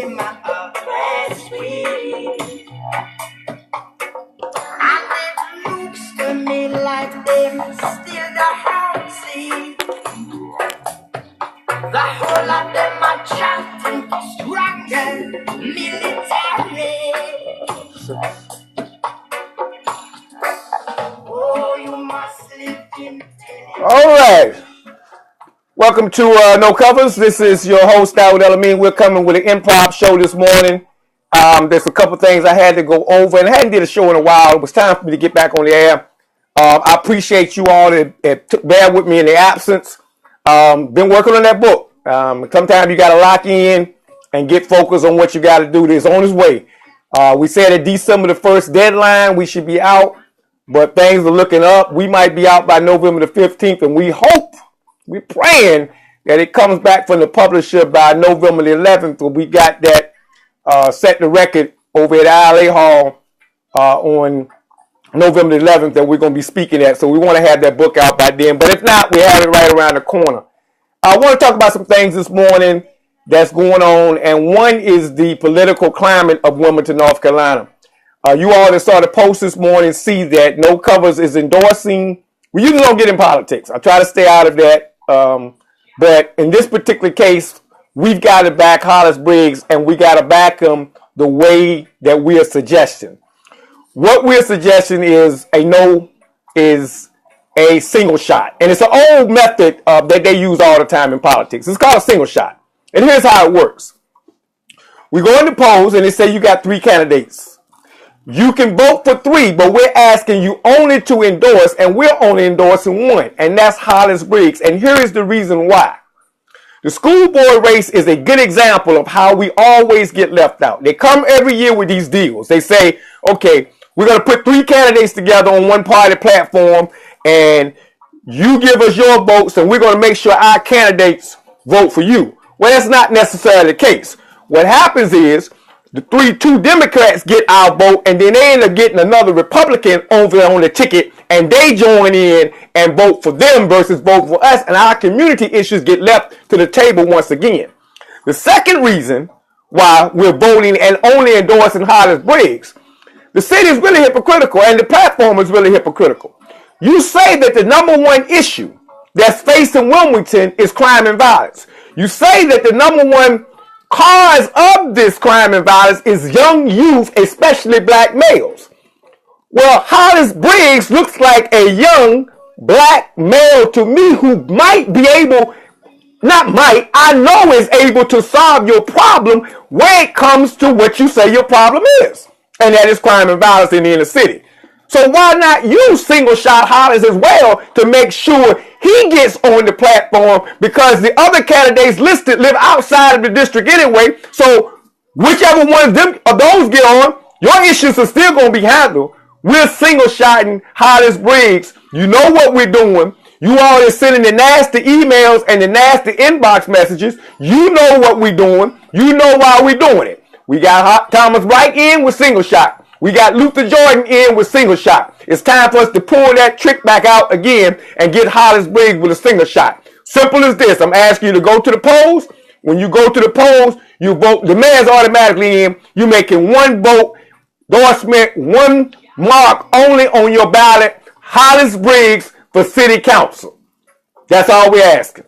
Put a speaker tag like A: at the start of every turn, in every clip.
A: them are sweet. And it looks to me like them still the heartseed. The whole of them are chanting for stronger military. Oh, you must live in.
B: All right. Welcome to No Covers. This is your host, Dawood Elamine. We're coming with an improv show this morning. There's a couple things I had to go over, and I hadn't did a show in a while. It was time for me to get back on the air. I appreciate you all that bear with me in the absence. Been working on that book. Sometimes you got to lock in and get focused on what you got to do. It's on its way. We said at December the 1st deadline, we should be out, but things are looking up. We might be out by November the 15th, and we're praying that it comes back from the publisher by November the 11th. So we got that set the record over at ILA Hall on November the 11th that we're going to be speaking at. So we want to have that book out by then. But if not, we have it right around the corner. I want to talk about some things this morning that's going on. And one is the political climate of Wilmington, North Carolina. You all that saw the post this morning see that No Covers is endorsing. We usually don't get in politics. I try to stay out of that. But in this particular case, we've got to back Hollis Briggs, and we got to back him the way that we are suggesting. What we're suggesting is a single shot. And it's an old method that they use all the time in politics. It's called a single shot. And here's how it works. We go into polls, and they say you got 3 candidates. You can vote for 3, but we're asking you only to endorse, and we're only endorsing 1, and that's Hollis Briggs. And here is the reason why. The school board race is a good example of how we always get left out. They come every year with these deals. They say, okay, we're going to put 3 candidates together on one party platform, and you give us your votes, and we're going to make sure our candidates vote for you. Well, that's not necessarily the case. What happens is, the 2 Democrats get our vote, and then they end up getting another Republican over on the ticket, and they join in and vote for them versus vote for us, and our community issues get left to the table once again. The second reason why we're voting and only endorsing Hollis Briggs, the city is really hypocritical, and the platform is really hypocritical. You say that the number 1 issue that's facing Wilmington is crime and violence. You say that the number 1 cause of this crime and violence is young youth, especially black males. Well, Hollis Briggs looks like a young black male to me who might be able, I know is able to solve your problem when it comes to what you say your problem is. And that is crime and violence in the inner city. So why not use single shot Hollis as well to make sure he gets on the platform, because the other candidates listed live outside of the district anyway. So whichever one of those get on, your issues are still going to be handled. We're single shotting Hollis Briggs. You know what we're doing. You all are sending the nasty emails and the nasty inbox messages. You know what we're doing. You know why we're doing it. We got Thomas Wright in with single shot. We got Luther Jordan in with single shot. It's time for us to pull that trick back out again and get Hollis Briggs with a single shot. Simple as this. I'm asking you to go to the polls. When you go to the polls, you vote. The mayor's automatically in. You're making 1 vote, endorsement, 1 mark only on your ballot. Hollis Briggs for city council. That's all we're asking.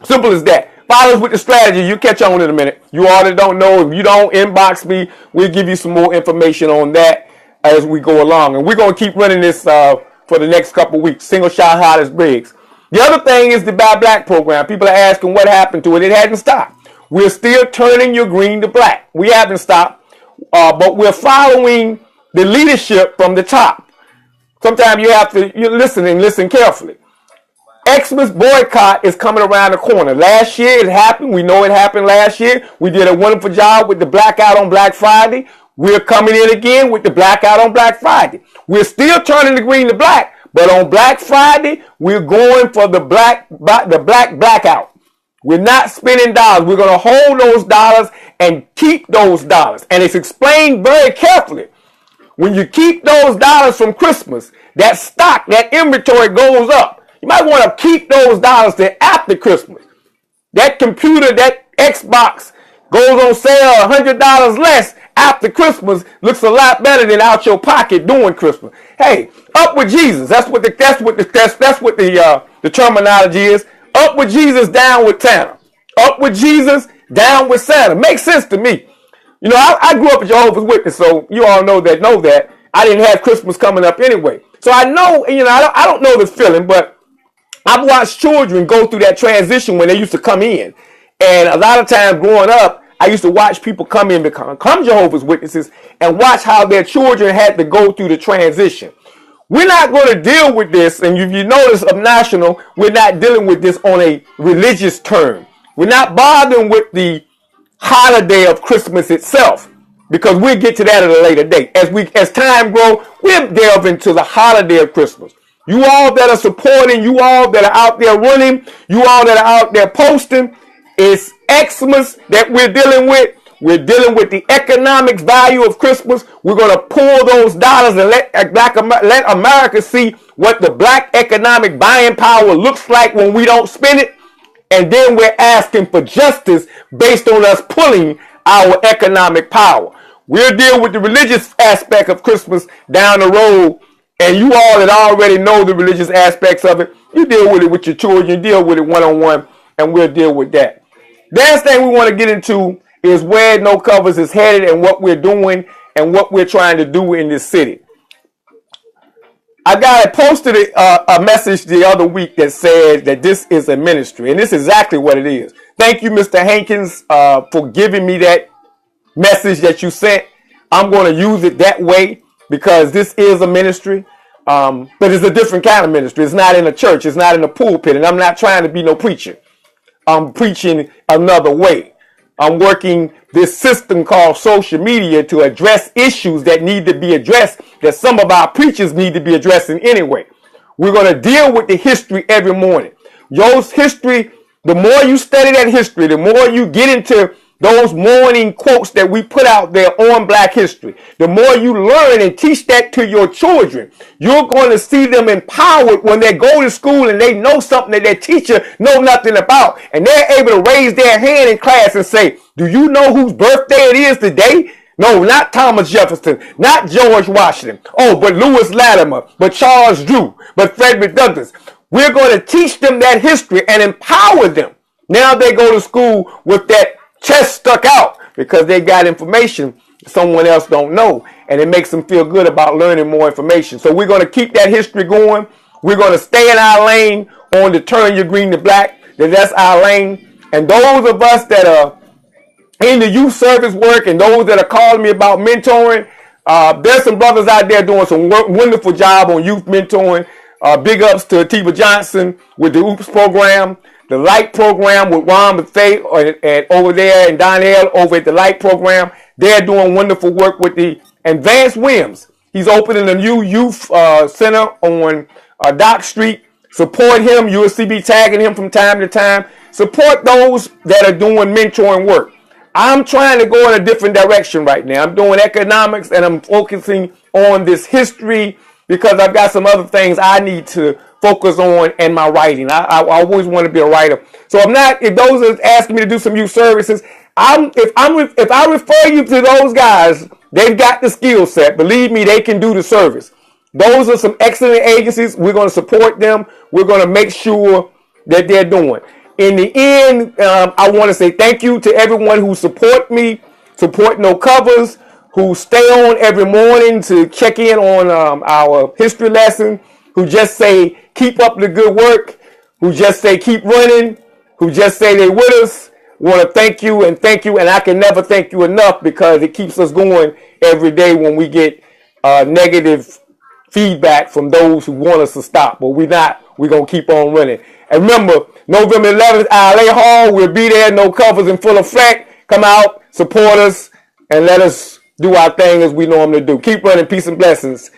B: Simple as that. Follow us with the strategy. You catch on in a minute. You all that don't know, if you don't inbox me, we'll give you some more information on that as we go along. And we're going to keep running this for the next couple weeks. Single shot Hollis Briggs. The other thing is the Buy Black program. People are asking what happened to it. It hasn't stopped. We're still turning your green to black. We haven't stopped, but we're following the leadership from the top. Sometimes you have to listen carefully. Xmas boycott is coming around the corner. Last year it happened. We know it happened last year. We did a wonderful job with the blackout on Black Friday. We're coming in again with the blackout on Black Friday. We're still turning the green to black, but on Black Friday, we're going for the black blackout. We're not spending dollars. We're going to hold those dollars and keep those dollars. And it's explained very carefully. When you keep those dollars from Christmas, that stock, that inventory goes up. You might want to keep those dollars till after Christmas. That computer, that Xbox Goes on sale $100 less after Christmas. Looks a lot better than out your pocket during Christmas. Hey, up with Jesus. That's what the terminology is. Up with Jesus, down with Santa. Up with Jesus, down with Santa. Makes sense to me. You know, I grew up a Jehovah's Witness, so you all know that. I didn't have Christmas coming up anyway. So I know, you know, I don't know the feeling, but I've watched children go through that transition when they used to come in. And a lot of times growing up, I used to watch people come in, become Jehovah's Witnesses, and watch how their children had to go through the transition. We're not going to deal with this, and if you notice of National, we're not dealing with this on a religious term. We're not bothering with the holiday of Christmas itself, because we'll get to that at a later date. As time grows, we'll delve into the holiday of Christmas. You all that are supporting, you all that are out there running, you all that are out there posting, it's Xmas that we're dealing with. We're dealing with the economic value of Christmas. We're going to pull those dollars and let America see what the black economic buying power looks like when we don't spend it. And then we're asking for justice based on us pulling our economic power. We'll deal with the religious aspect of Christmas down the road. And you all that already know the religious aspects of it, you deal with it with your children, you deal with it one-on-one, and we'll deal with that. Last thing we want to get into is where No Covers is headed and what we're doing and what we're trying to do in this city. I posted a message the other week that said that this is a ministry, and this is exactly what it is. Thank you, Mr. Hankins, for giving me that message that you sent. I'm going to use it that way because this is a ministry, but it's a different kind of ministry. It's not in a church. It's not in a pulpit, and I'm not trying to be no preacher. I'm preaching another way. I'm working this system called social media to address issues that need to be addressed that some of our preachers need to be addressing anyway. We're going to deal with the history every morning. Yo's history, the more you study that history, the more you get into those morning quotes that we put out there on Black history, the more you learn and teach that to your children, you're going to see them empowered when they go to school and they know something that their teacher know nothing about. And they're able to raise their hand in class and say, do you know whose birthday it is today? No, not Thomas Jefferson, not George Washington. Oh, but Lewis Latimer, but Charles Drew, but Frederick Douglass. We're going to teach them that history and empower them. Now they go to school with that chest stuck out because they got information someone else don't know, and it makes them feel good about learning more information. So we're going to keep that history going. We're going to stay in our lane on the turn your green to black. That's our lane. And those of us that are in the youth service work and those that are calling me about mentoring, there's some brothers out there doing some wonderful job on youth mentoring. Big ups to Atiba Johnson with the OOPS program. The Light program with Ron Bethea and over there and Donnell over at the Light program. They're doing wonderful work with the Vance Williams. He's opening a new youth center on Dock Street. Support him. You'll see me tagging him from time to time. Support those that are doing mentoring work. I'm trying to go in a different direction right now. I'm doing economics and I'm focusing on this history because I've got some other things I need to focus on in my writing. I always want to be a writer. So if those are asking me to do some youth services, if I refer you to those guys, they've got the skill set. Believe me, they can do the service. Those are some excellent agencies. We're going to support them. We're going to make sure that they're doing. In the end, I want to say thank you to everyone who support me, support No Covers, who stay on every morning to check in on our history lesson, who just say, keep up the good work, who just say, keep running, who just say they're with us. Want to thank you, and I can never thank you enough because it keeps us going every day when we get negative feedback from those who want us to stop. But we're not. We're going to keep on running. And remember, November 11th, ILA Hall, we'll be there, No Covers in full effect. Come out, support us, and let us do our thing as we normally do. Keep running. Peace and blessings.